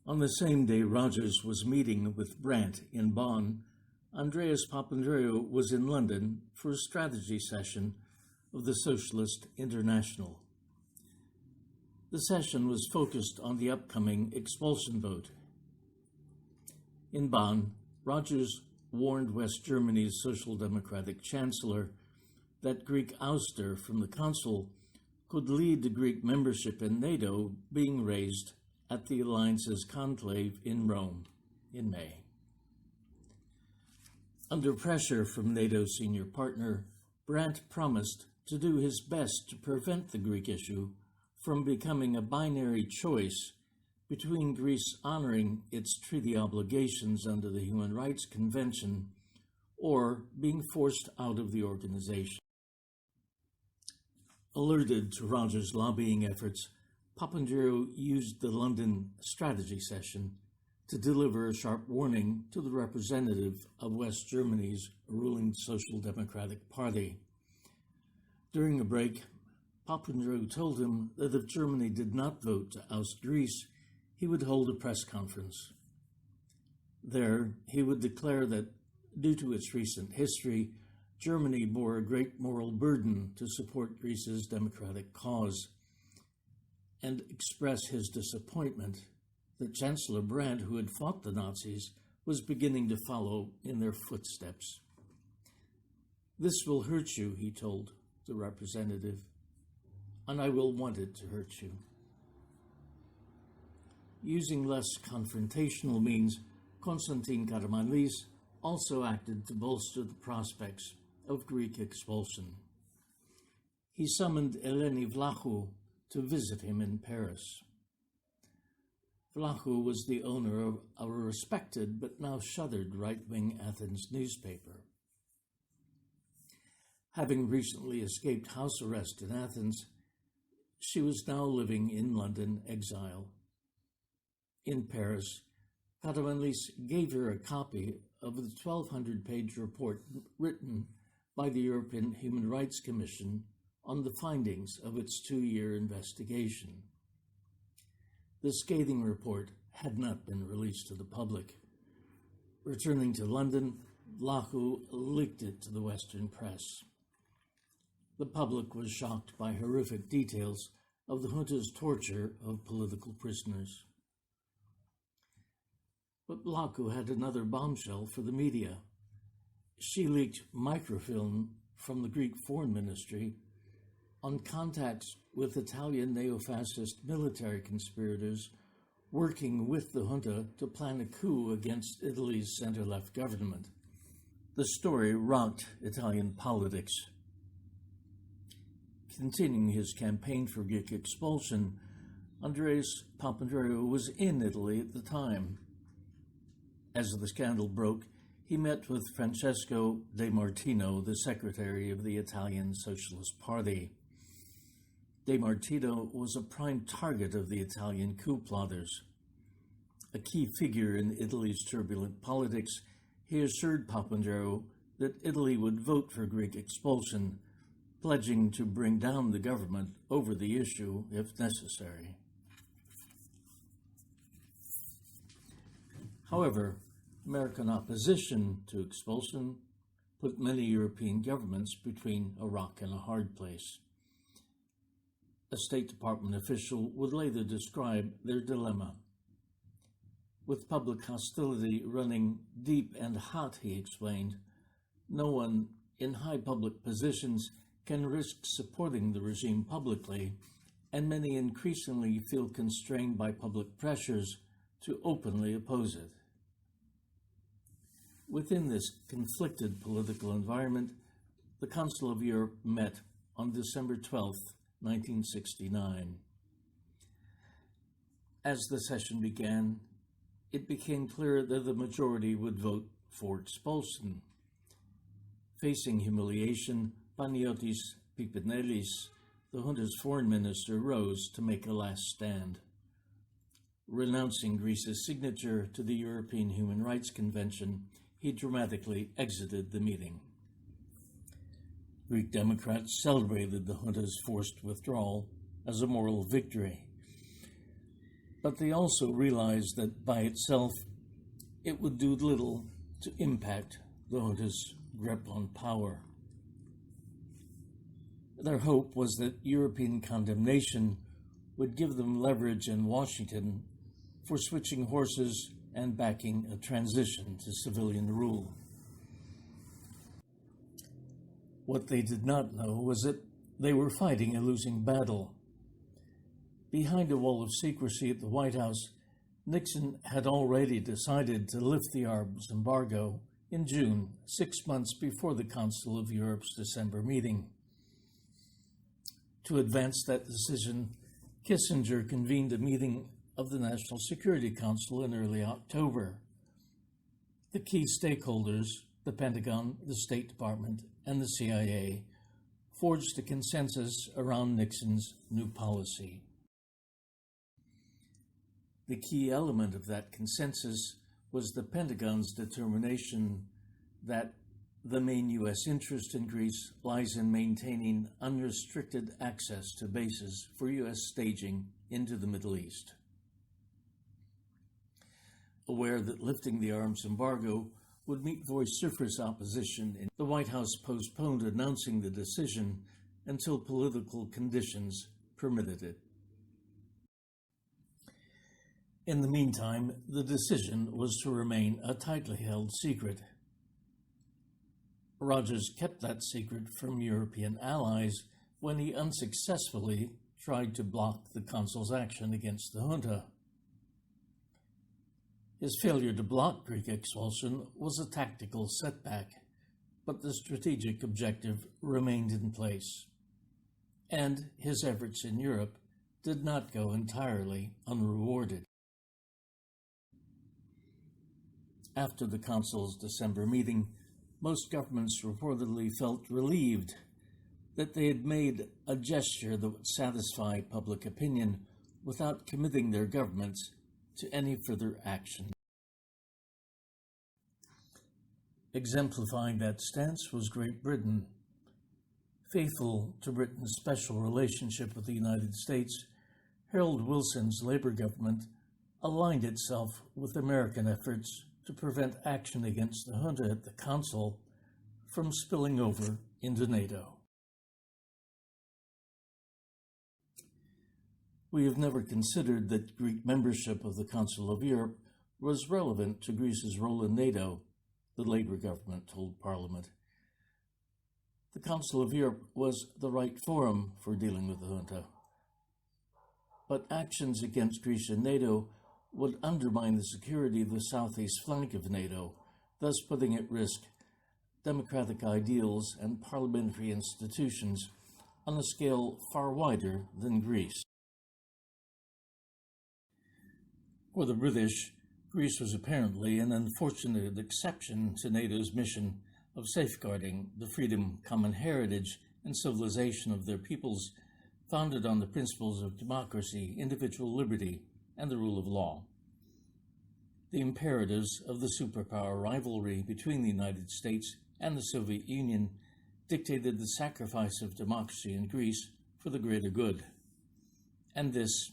On the same day Rogers was meeting with Brandt in Bonn, Andreas Papandreou was in London for a strategy session of the Socialist International. The session was focused on the upcoming expulsion vote. In Bonn, Rogers warned West Germany's Social Democratic Chancellor that Greek ouster from the Council could lead to Greek membership in NATO being raised at the Alliance's conclave in Rome in May. Under pressure from NATO's senior partner, Brandt promised to do his best to prevent the Greek issue from becoming a binary choice between Greece honoring its treaty obligations under the Human Rights Convention or being forced out of the organization. Alerted to Rogers' lobbying efforts, Papandreou used the London strategy session to deliver a sharp warning to the representative of West Germany's ruling Social Democratic Party. During a break, Papandreou told him that if Germany did not vote to oust Greece, he would hold a press conference. There, he would declare that, due to its recent history, Germany bore a great moral burden to support Greece's democratic cause, and express his disappointment that Chancellor Brandt, who had fought the Nazis, was beginning to follow in their footsteps. "This will hurt you," he told the representative, "and I will want it to hurt you." Using less confrontational means, Konstantin Karamanlis also acted to bolster the prospects of Greek expulsion. He summoned Eleni Vlachou to visit him in Paris. Vlachou was the owner of a respected but now shuttered right-wing Athens newspaper. Having recently escaped house arrest in Athens, she was now living in London exile. In Paris, Karamanlis gave her a copy of the 1,200-page report written by the European Human Rights Commission on the findings of its 2-year investigation. The scathing report had not been released to the public. Returning to London, Vlachou leaked it to the Western press. The public was shocked by horrific details of the junta's torture of political prisoners. But Vlachou had another bombshell for the media. She leaked microfilm from the Greek Foreign Ministry on contacts with Italian neo-fascist military conspirators working with the junta to plan a coup against Italy's center-left government. The story rocked Italian politics. Continuing his campaign for Greek expulsion, Andreas Papandreou was in Italy at the time. As the scandal broke, he met with Francesco De Martino, the secretary of the Italian Socialist Party. De Martino was a prime target of the Italian coup plotters. A key figure in Italy's turbulent politics, he assured Papandreou that Italy would vote for Greek expulsion, pledging to bring down the government over the issue if necessary. However, American opposition to expulsion put many European governments between a rock and a hard place. A State Department official would later describe their dilemma. With public hostility running deep and hot, he explained, no one in high public positions can risk supporting the regime publicly, and many increasingly feel constrained by public pressures to openly oppose it. Within this conflicted political environment, the Council of Europe met on December 12, 1969. As the session began, it became clear that the majority would vote for expulsion. Facing humiliation, Panagiotis Pipinelis, the junta's foreign minister, rose to make a last stand. Renouncing Greece's signature to the European Human Rights Convention, he dramatically exited the meeting. Greek Democrats celebrated the junta's forced withdrawal as a moral victory. But they also realized that by itself, it would do little to impact the junta's grip on power. Their hope was that European condemnation would give them leverage in Washington for switching horses and backing a transition to civilian rule. What they did not know was that they were fighting a losing battle. Behind a wall of secrecy at the White House, Nixon had already decided to lift the arms embargo in June, 6 months before the Council of Europe's December meeting. To advance that decision, Kissinger convened a meeting of the National Security Council in early October. The key stakeholders, the Pentagon, the State Department, and the CIA, forged a consensus around Nixon's new policy. The key element of that consensus was the Pentagon's determination that the main U.S. interest in Greece lies in maintaining unrestricted access to bases for U.S. staging into the Middle East. Aware that lifting the arms embargo would meet vociferous opposition, the White House postponed announcing the decision until political conditions permitted it. In the meantime, the decision was to remain a tightly held secret. Rogers kept that secret from European allies when he unsuccessfully tried to block the consul's action against the junta. His failure to block Greek expulsion was a tactical setback, but the strategic objective remained in place, and his efforts in Europe did not go entirely unrewarded. After the Council's December meeting, most governments reportedly felt relieved that they had made a gesture that would satisfy public opinion without committing their governments to any further action. Exemplifying that stance was Great Britain. Faithful to Britain's special relationship with the United States, Harold Wilson's Labour government aligned itself with American efforts to prevent action against the junta at the Council from spilling over into NATO. We have never considered that Greek membership of the Council of Europe was relevant to Greece's role in NATO, the Labour government told Parliament. The Council of Europe was the right forum for dealing with the junta, but actions against Greece and NATO would undermine the security of the southeast flank of NATO, thus putting at risk democratic ideals and parliamentary institutions on a scale far wider than Greece. For the British, Greece was apparently an unfortunate exception to NATO's mission of safeguarding the freedom, common heritage, and civilization of their peoples, founded on the principles of democracy, individual liberty, and the rule of law. The imperatives of the superpower rivalry between the United States and the Soviet Union dictated the sacrifice of democracy in Greece for the greater good. And this,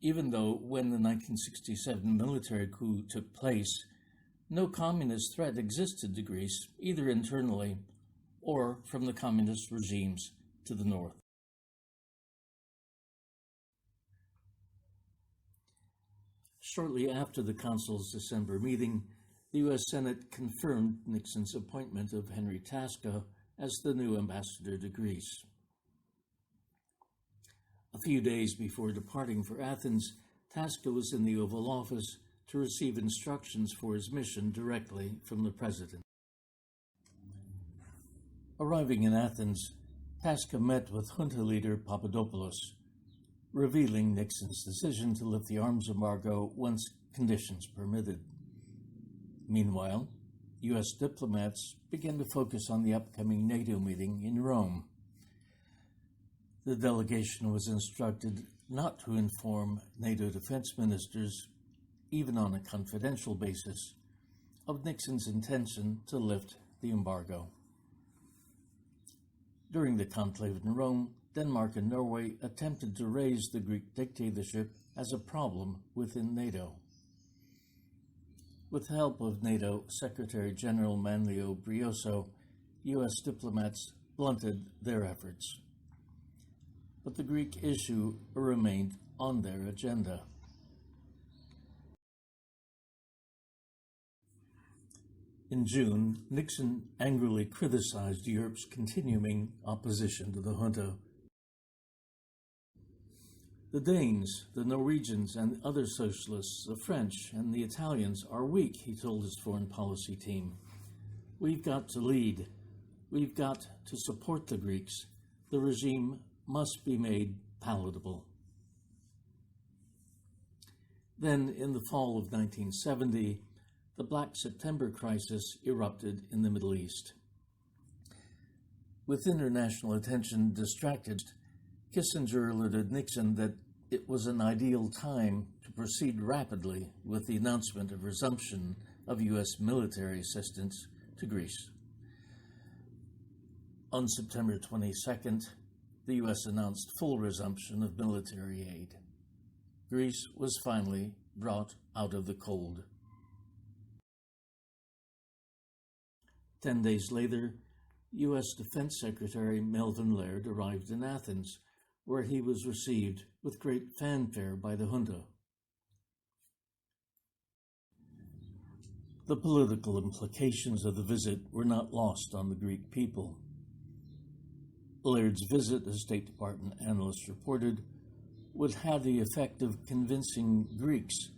even though when the 1967 military coup took place, no communist threat existed to Greece, either internally or from the communist regimes to the north. Shortly after the Council's December meeting, the U.S. Senate confirmed Nixon's appointment of Henry Tasca as the new ambassador to Greece. A few days before departing for Athens, Tasca was in the Oval Office to receive instructions for his mission directly from the president. Arriving in Athens, Tasca met with junta leader Papadopoulos, revealing Nixon's decision to lift the arms embargo once conditions permitted. Meanwhile, U.S. diplomats began to focus on the upcoming NATO meeting in Rome. The delegation was instructed not to inform NATO defense ministers, even on a confidential basis, of Nixon's intention to lift the embargo. During the conclave in Rome, Denmark and Norway attempted to raise the Greek dictatorship as a problem within NATO. With the help of NATO Secretary General Manlio Brioso, U.S. diplomats blunted their efforts. But the Greek issue remained on their agenda. In June, Nixon angrily criticized Europe's continuing opposition to the junta. The Danes, the Norwegians, and other socialists, the French, and the Italians are weak, he told his foreign policy team. We've got to lead. We've got to support the Greeks. The regime must be made palatable. Then, in the fall of 1970, the Black September crisis erupted in the Middle East. With international attention distracted, Kissinger alerted Nixon that it was an ideal time to proceed rapidly with the announcement of resumption of U.S. military assistance to Greece. On September 22nd, the U.S. announced full resumption of military aid. Greece was finally brought out of the cold. 10 days later, U.S. Defense Secretary Melvin Laird arrived in Athens, where he was received with great fanfare by the junta. The political implications of the visit were not lost on the Greek people. Laird's visit, as State Department analysts reported, would have the effect of convincing Greeks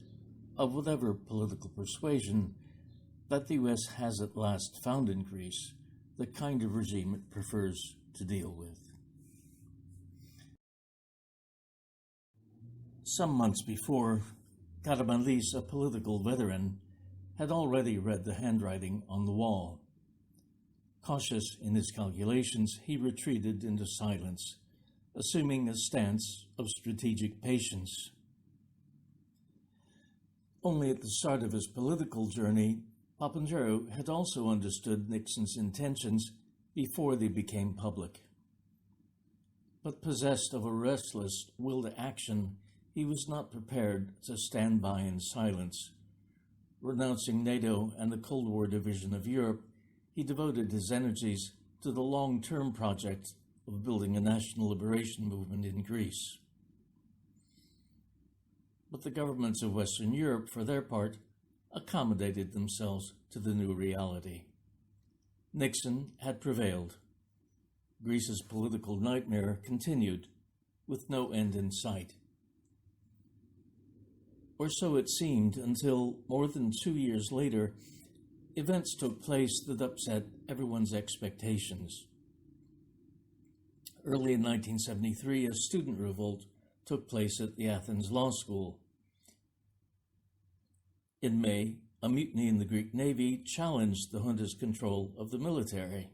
of whatever political persuasion that the U.S. has at last found in Greece the kind of regime it prefers to deal with. Some months before, Karamanlis, a political veteran, had already read the handwriting on the wall. Cautious in his calculations, he retreated into silence, assuming a stance of strategic patience. Only at the start of his political journey, Papandreou had also understood Nixon's intentions before they became public. But possessed of a restless will to action, he was not prepared to stand by in silence. Renouncing NATO and the Cold War division of Europe, he devoted his energies to the long-term project of building a national liberation movement in Greece. But the governments of Western Europe, for their part, accommodated themselves to the new reality. Nixon had prevailed. Greece's political nightmare continued, with no end in sight. Or so it seemed until, more than 2 years later, events took place that upset everyone's expectations. Early in 1973, a student revolt took place at the Athens Law School. In May, a mutiny in the Greek Navy challenged the junta's control of the military.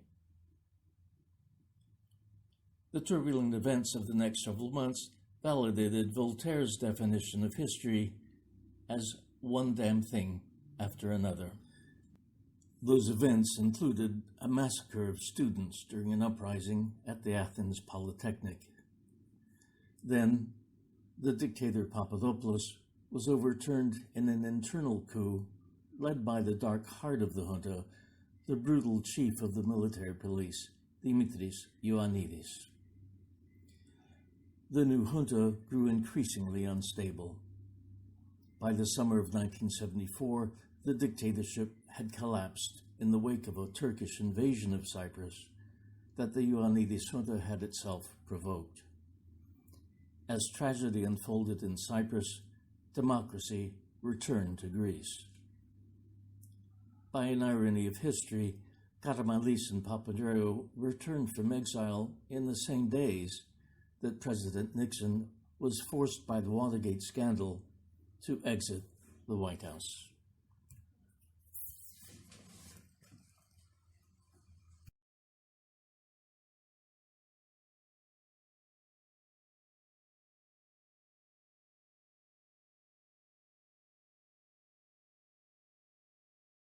The turbulent events of the next several months validated Voltaire's definition of history as one damn thing after another. Those events included a massacre of students during an uprising at the Athens Polytechnic. Then, the dictator Papadopoulos was overturned in an internal coup led by the dark heart of the junta, the brutal chief of the military police, Dimitris Ioannidis. The new junta grew increasingly unstable. By the summer of 1974, the dictatorship had collapsed in the wake of a Turkish invasion of Cyprus that the Ioannidis junta had itself provoked. As tragedy unfolded in Cyprus, democracy returned to Greece. By an irony of history, Karamanlis and Papandreou returned from exile in the same days that President Nixon was forced by the Watergate scandal to exit the White House.